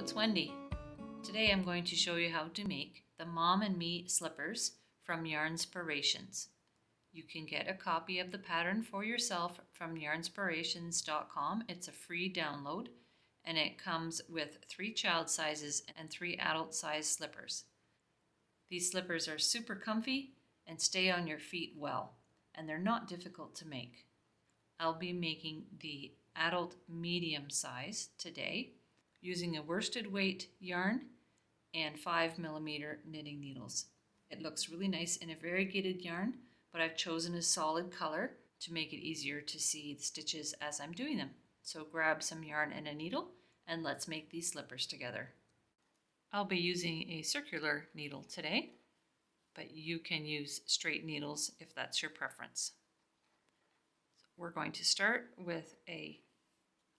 it's Wendy. Today I'm going to show you how to make the Mom and Me slippers from Yarnspirations. You can get a copy of the pattern for yourself from yarnspirations.com. It's a free download and it comes with 3 child sizes and 3 adult size slippers. These slippers are super comfy and stay on your feet well, and they're not difficult to make. I'll be making the adult medium size today using a worsted weight yarn and 5mm knitting needles. It looks really nice in a variegated yarn, but I've chosen a solid color to make it easier to see the stitches as I'm doing them. So grab some yarn and a needle and let's make these slippers together. I'll be using a circular needle today, but you can use straight needles if that's your preference. We're going to start with a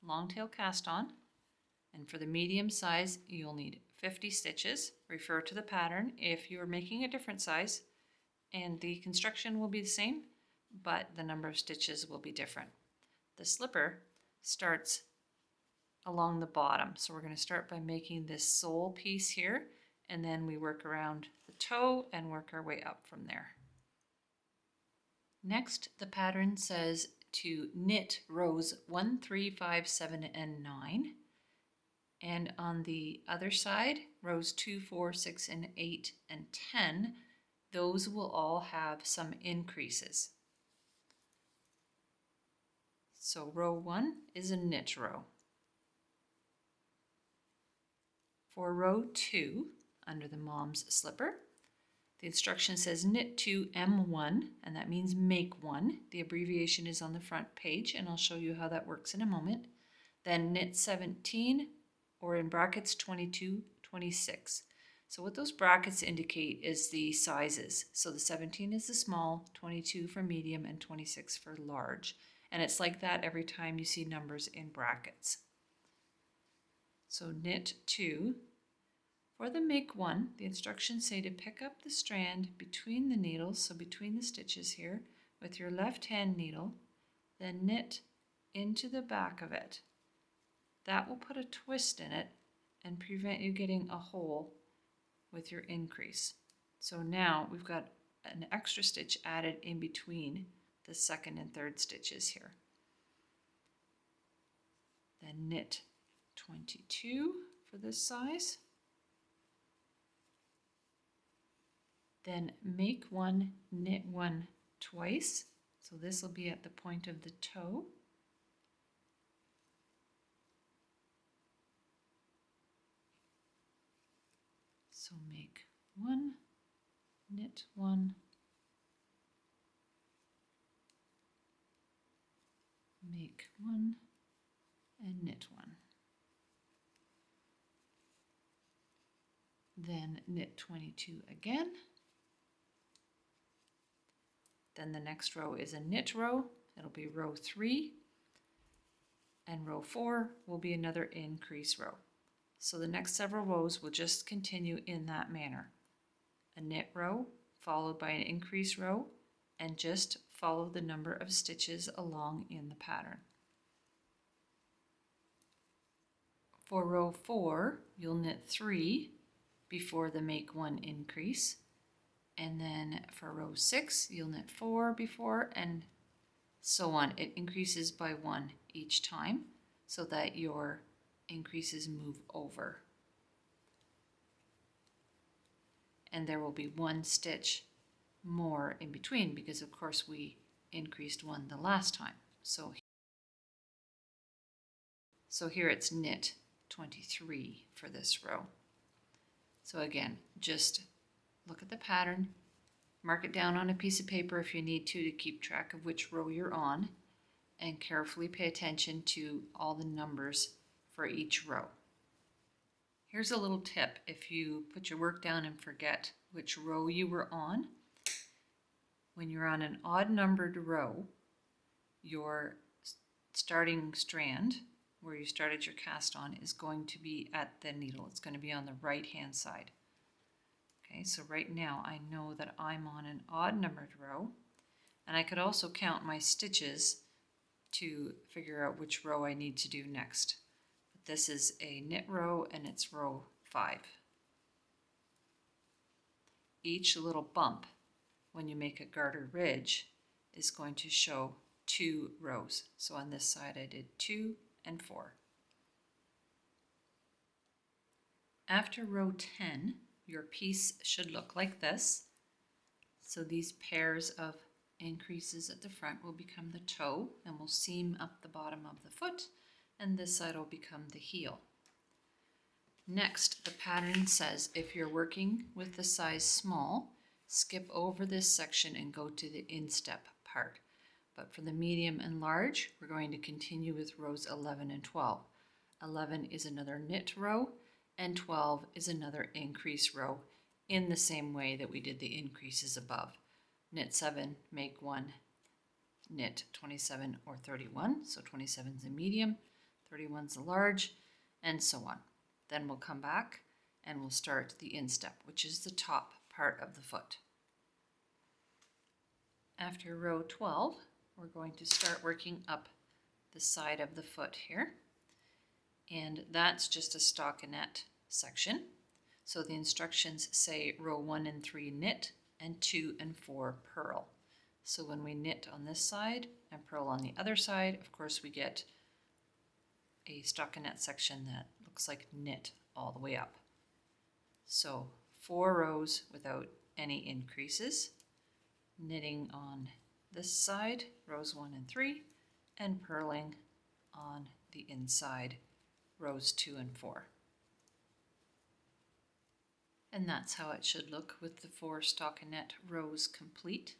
long tail cast on, and for the medium size you'll need 50 stitches. Refer to the pattern if you are making a different size, and the construction will be the same, but the number of stitches will be different. The slipper starts along the bottom, so we're going to start by making this sole piece here, and then we work around the toe and work our way up from there. Next, the pattern says to knit rows 1, 3, 5, 7, and 9. And on the other side, rows 2, 4, 6, and 8, and 10, those will all have some increases. So row 1 is a knit row. For row 2, under the mom's slipper, the instruction says knit to M1, and that means make 1. The abbreviation is on the front page, and I'll show you how that works in a moment. Then knit 17, or in brackets 22, 26. So what those brackets indicate is the sizes. So the 17 is the small, 22 for medium, and 26 for large. And it's like that every time you see numbers in brackets. So knit 2. For the make 1, the instructions say to pick up the strand between the needles, so between the stitches here, with your left hand needle, then knit into the back of it. That will put a twist in it and prevent you getting a hole with your increase. So now we've got an extra stitch added in between the second and third stitches here. Then knit 22 for this size. Then make 1, knit 1 twice. So this will be at the point of the toe. So make 1, knit 1, make 1, and knit 1. Then knit 22 again. Then the next row is a knit row. It'll be row 3. And row 4 will be another increase row. So the next several rows will just continue in that manner. A knit row followed by an increase row, and just follow the number of stitches along in the pattern. For row 4, you'll knit 3 before the make 1 increase. And then for row 6, you'll knit 4 before, and so on. It increases by 1 each time so that your increases move over. And there will be 1 stitch more in between because of course we increased 1 the last time. So here it's knit 23 for this row. So again, just look at the pattern, mark it down on a piece of paper if you need to keep track of which row you're on, and carefully pay attention to all the numbers for each row. Here's a little tip if you put your work down and forget which row you were on. When you're on an odd numbered row, your starting strand, where you started your cast on, is going to be at the needle. It's going to be on the right hand side. Okay, so right now I know that I'm on an odd numbered row, and I could also count my stitches to figure out which row I need to do next. But This is a knit row and it's row 5. Each little bump when you make a garter ridge is going to show 2 rows. So on this side I did 2 and 4. After row 10, your piece should look like this. So these pairs of increases at the front will become the toe and will seam up the bottom of the foot, and this side will become the heel. Next, the pattern says if you're working with the size small, skip over this section and go to the instep part. But for the medium and large, we're going to continue with rows 11 and 12. 11 is another knit row, and 12 is another increase row in the same way that we did the increases above. Knit 7, make 1, knit 27 or 31, so 27 is a medium, 31 is a large, and so on. Then we'll come back and we'll start the instep, which is the top part of the foot. After row 12, we're going to start working up the side of the foot here. And that's just a stockinette section. So the instructions say row 1 and 3 knit and 2 and 4 purl. So when we knit on this side and purl on the other side, of course we get a stockinette section that looks like knit all the way up. So 4 rows without any increases, knitting on this side, rows 1 and 3, and purling on the inside, rows 2 and 4. And that's how it should look with the 4 stockinette rows complete.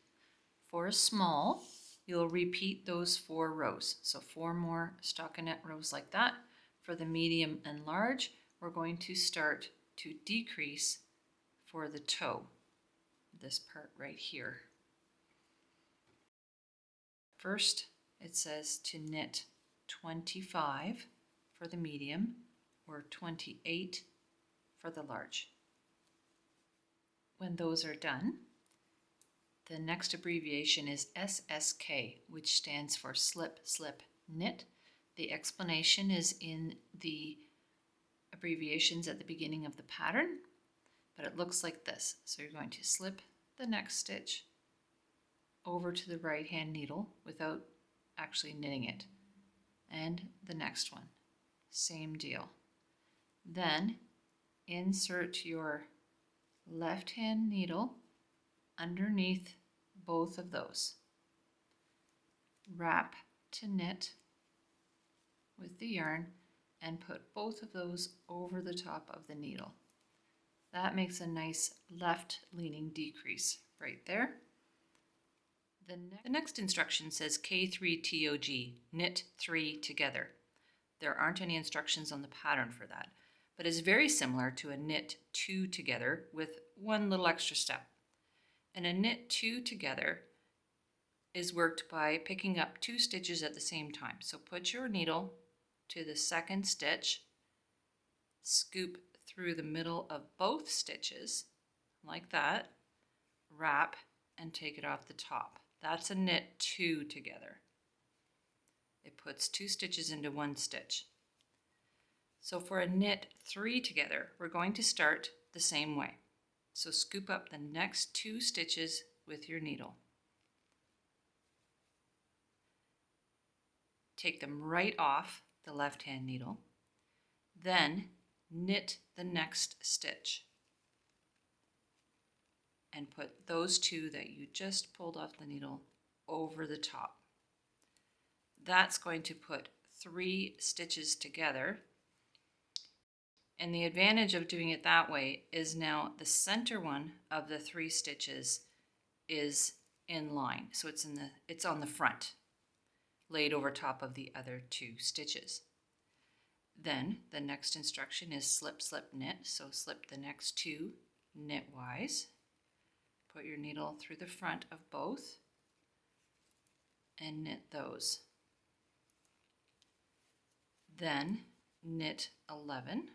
For a small, you'll repeat those 4 rows. So 4 more stockinette rows like that. For the medium and large, we're going to start to decrease for the toe, this part right here. First, it says to knit 25 for the medium or 28 for the large. When those are done, the next abbreviation is SSK, which stands for slip, slip, knit. The explanation is in the abbreviations at the beginning of the pattern, but it looks like this. So you're going to slip the next stitch over to the right hand needle without actually knitting it, and the next one, same deal. Then insert your left hand needle underneath both of those. Wrap to knit with the yarn and put both of those over the top of the needle. That makes a nice left leaning decrease right there. The next instruction says K3TOG, knit 3 together. There aren't any instructions on the pattern for that, but it's very similar to a knit 2 together with one little extra step. And a knit 2 together is worked by picking up 2 stitches at the same time. So put your needle to the second stitch, scoop through the middle of both stitches like that, wrap, and take it off the top. That's a knit 2 together. It puts 2 stitches into 1 stitch. So for a knit 3 together, we're going to start the same way. So scoop up the next 2 stitches with your needle. Take them right off the left hand needle. Then knit the next stitch and put those 2 that you just pulled off the needle over the top. That's going to put 3 stitches together. And the advantage of doing it that way is now the center one of the 3 stitches is in line. So it's on the front, laid over top of the other 2 stitches. Then the next instruction is slip, slip, knit. So slip the next 2 knitwise. Put your needle through the front of both and knit those. Then knit 11.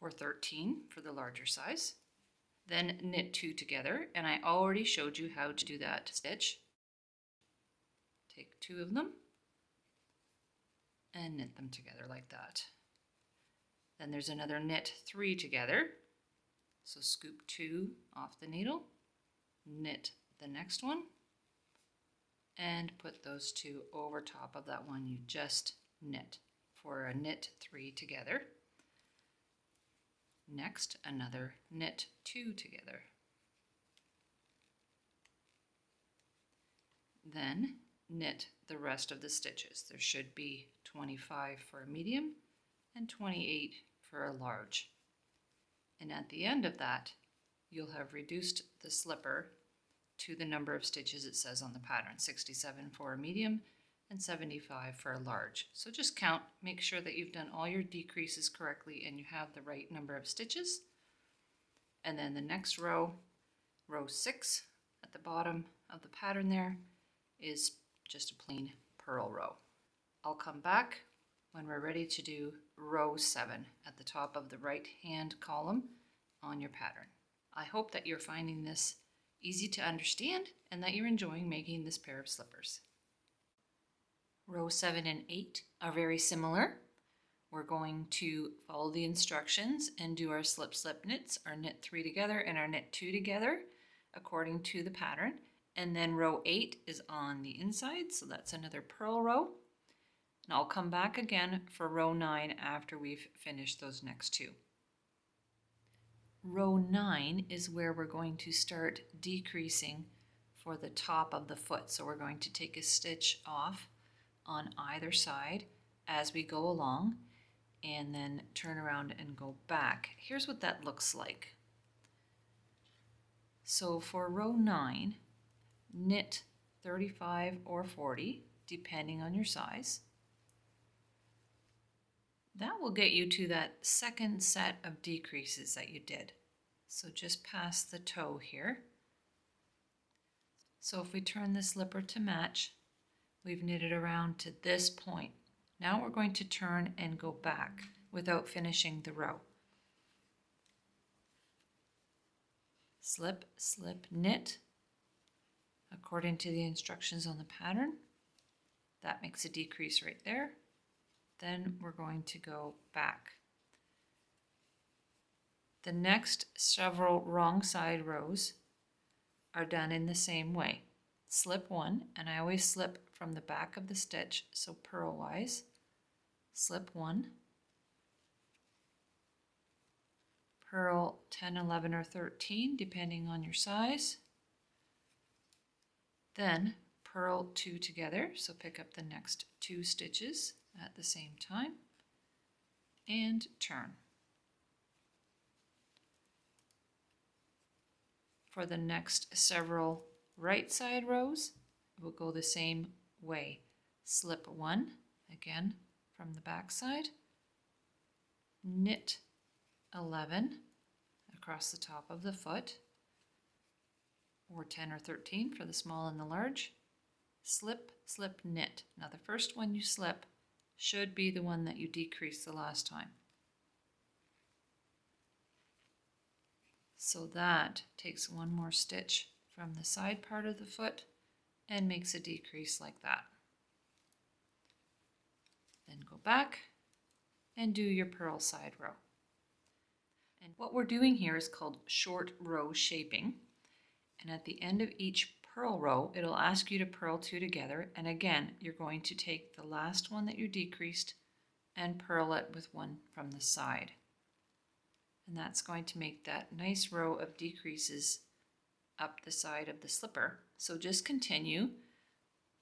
Or 13 for the larger size. Then knit 2 together, and I already showed you how to do that stitch. take 2 of them and knit them together like that. Then there's another knit 3 together. So scoop 2 off the needle, knit the next one, and put those 2 over top of that one you just knit for a knit 3 together. Next, another knit 2 together. Then knit the rest of the stitches. There should be 25 for a medium and 28 for a large. And at the end of that, you'll have reduced the slipper to the number of stitches it says on the pattern, 67 for a medium and 75 for a large. So just count, make sure that you've done all your decreases correctly and you have the right number of stitches. And then the next row, row 6 at the bottom of the pattern there, is just a plain purl row. I'll come back when we're ready to do row 7 at the top of the right hand column on your pattern. I hope that you're finding this easy to understand and that you're enjoying making this pair of slippers. Row 7 and 8 are very similar. We're going to follow the instructions and do our slip slip knits, our knit 3 together and our knit 2 together according to the pattern. And then row 8 is on the inside, so that's another purl row. And I'll come back again for row 9 after we've finished those next 2. Row 9 is where we're going to start decreasing for the top of the foot. So we're going to take a stitch off on either side as we go along and then turn around and go back. Here's what that looks like. So for row 9, knit 35 or 40 depending on your size. That will get you to that second set of decreases that you did. So just past the toe here. So if we turn the slipper to match, we've knitted around to this point. Now we're going to turn and go back without finishing the row. Slip, slip, knit according to the instructions on the pattern. That makes a decrease right there. Then we're going to go back. The next several wrong side rows are done in the same way. Slip 1, and I always slip from the back of the stitch, so purl-wise. Slip 1, purl 10, 11, or 13, depending on your size. Then purl 2 together, so pick up the next 2 stitches at the same time, and turn. For the next several right side rows, we'll go the same way. Slip 1, again from the back side, knit 11 across the top of the foot, or 10 or 13 for the small and the large, slip, slip, knit. Now the first one you slip should be the one that you decreased the last time. So that takes one more stitch from the side part of the foot and makes a decrease like that. Then go back and do your purl side row. And what we're doing here is called short row shaping. And at the end of each purl row, it'll ask you to purl 2 together. And again, you're going to take the last one that you decreased and purl it with one from the side. And that's going to make that nice row of decreases up the side of the slipper. So just continue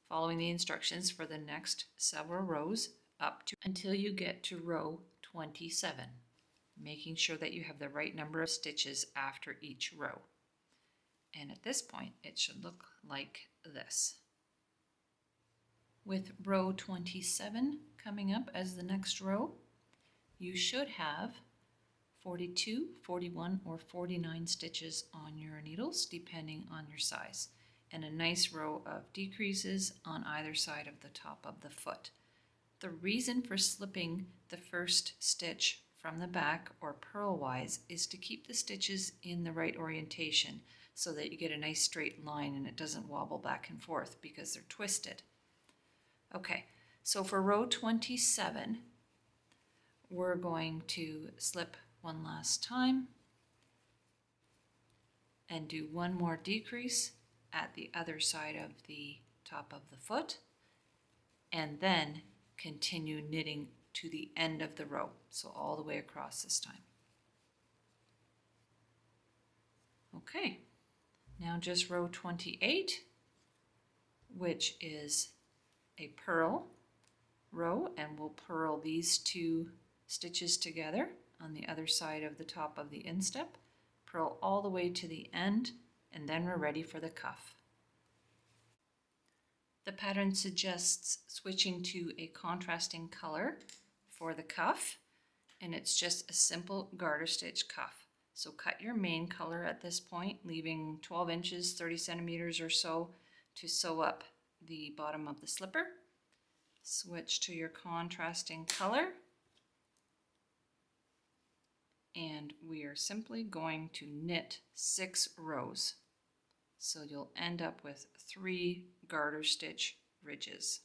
following the instructions for the next several rows up to until you get to row 27, making sure that you have the right number of stitches after each row. And at this point, it should look like this. With row 27 coming up as the next row, you should have 42, 41, or 49 stitches on your needles, depending on your size, and a nice row of decreases on either side of the top of the foot. The reason for slipping the first stitch from the back or purl-wise is to keep the stitches in the right orientation so that you get a nice straight line and it doesn't wobble back and forth because they're twisted. Okay, so for row 27, we're going to slip one last time and do one more decrease at the other side of the top of the foot, and then continue knitting to the end of the row, so all the way across this time. Okay, now just row 28, which is a purl row, and we'll purl these two stitches together on the other side of the top of the instep, purl all the way to the end, and then we're ready for the cuff. The pattern suggests switching to a contrasting color for the cuff, and it's just a simple garter stitch cuff. So cut your main color at this point, leaving 12 inches, 30 centimeters or so to sew up the bottom of the slipper. Switch to your contrasting color, and we are simply going to knit 6 rows. So you'll end up with 3 garter stitch ridges.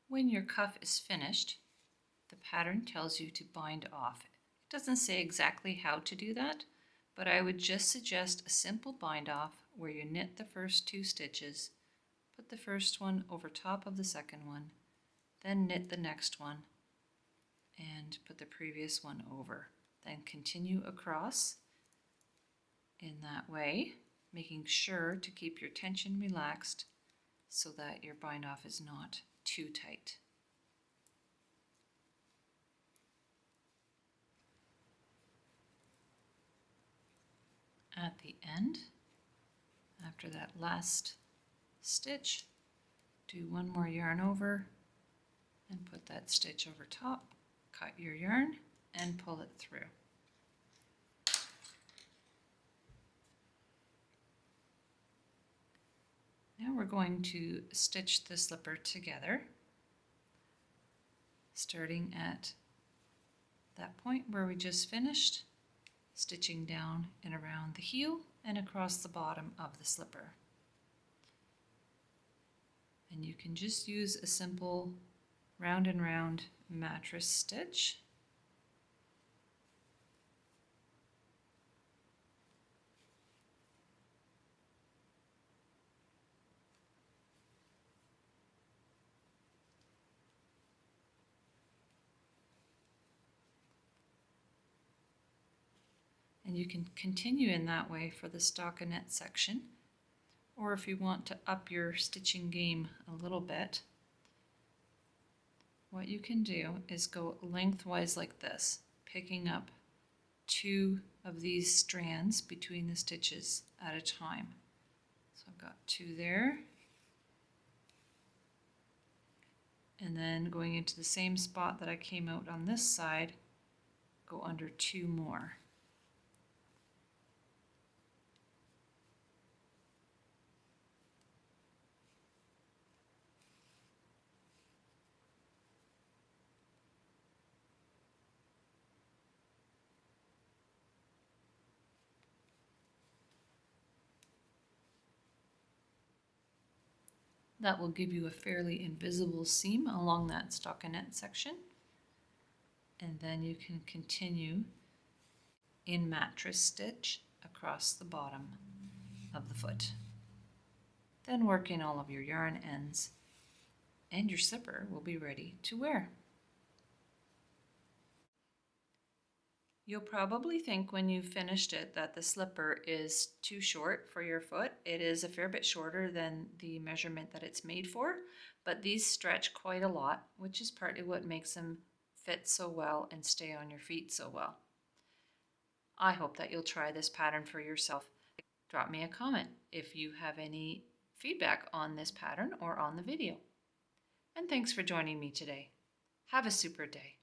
When your cuff is finished, the pattern tells you to bind off. It doesn't say exactly how to do that, but I would just suggest a simple bind off where you knit the first 2 stitches, put the first one over top of the second one, then knit the next one and put the previous one over. Then continue across in that way, making sure to keep your tension relaxed so that your bind off is not too tight. At the end, after that last stitch, do one more yarn over and put that stitch over top, cut your yarn and pull it through. Now we're going to stitch the slipper together, starting at that point where we just finished, stitching down and around the heel and across the bottom of the slipper. And you can just use a simple round and round mattress stitch. And you can continue in that way for the stockinette section, or if you want to up your stitching game a little bit, what you can do is go lengthwise like this, picking up 2 of these strands between the stitches at a time. So I've got 2 there, and then going into the same spot that I came out on this side, go under 2 more. That will give you a fairly invisible seam along that stockinette section. And then you can continue in mattress stitch across the bottom of the foot. Then work in all of your yarn ends, and your slipper will be ready to wear. You'll probably think when you've finished it that the slipper is too short for your foot. It is a fair bit shorter than the measurement that it's made for, but these stretch quite a lot, which is partly what makes them fit so well and stay on your feet so well. I hope that you'll try this pattern for yourself. Drop me a comment if you have any feedback on this pattern or on the video. And thanks for joining me today. Have a super day.